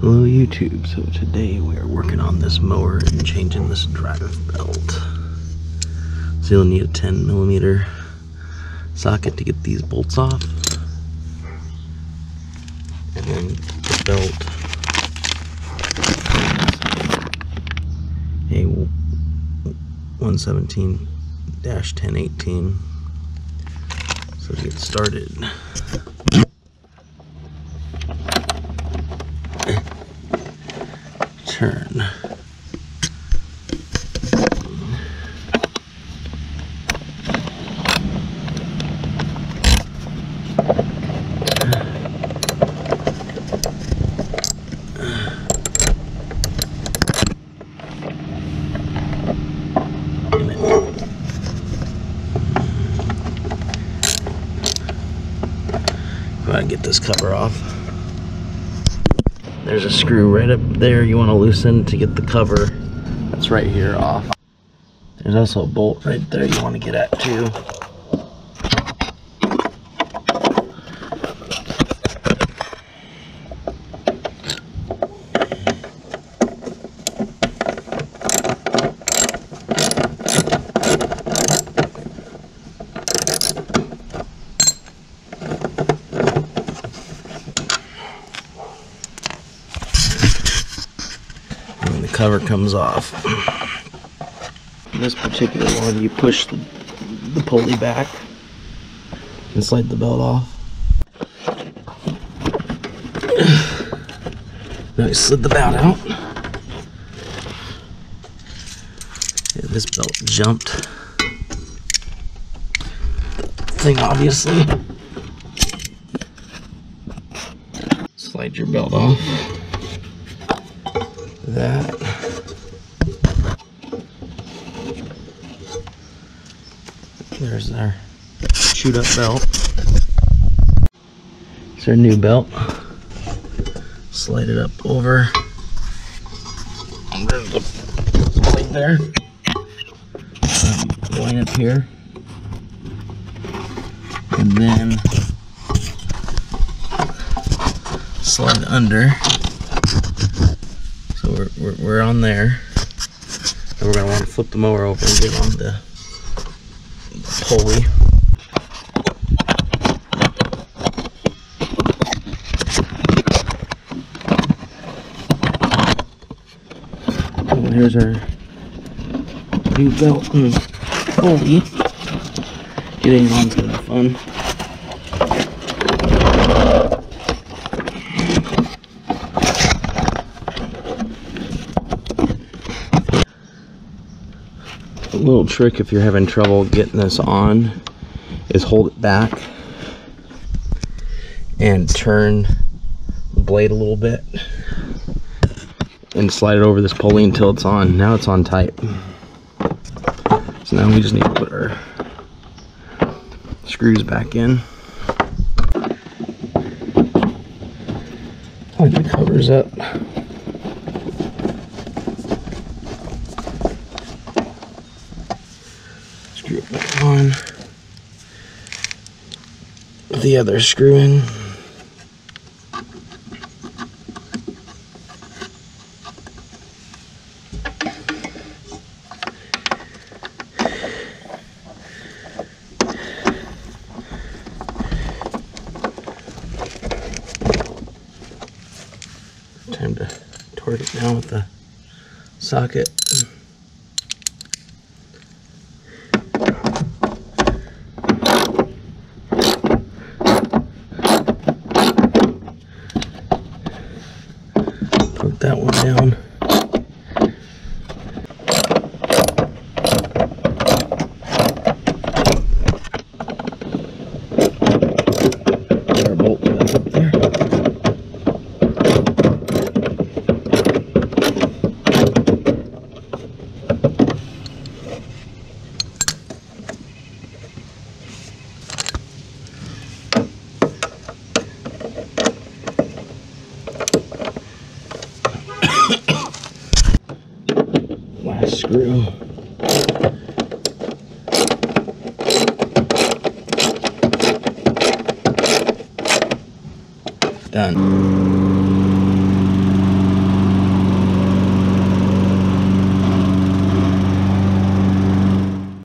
Hello YouTube, so today we are working on this mower and changing this drive belt. So you'll need a 10mm socket to get these bolts off. And then the belt, a 117-1018. So to get started, turn. Go ahead and get this cover off. There's a screw right up there you want to loosen to get the cover that's right here off. There's also a bolt right there you want to get at too. Cover comes off. This particular one, you push the pulley back and slide the belt off. Now I slid the belt out. Yeah, this belt jumped. Thing obviously. Slide your belt off. That. There's our shoot up belt. It's our new belt. Slide it up over. And there's the blade there. Line up here. And then slide under. So we're on there. And we're going to want to flip the mower over and get on the pulley. And here's our new belt and pulley. Getting it on's gonna be fun. A little trick if you're having trouble getting this on is hold it back and turn the blade a little bit and slide it over this pulley until it's on. Now it's on tight. So now we just need to put our screws back in. Line the covers up. Screw it back on. The other screw in. Time to torque it down with the socket. Torque that one down. Put our bolt back up there. Last screw. Done.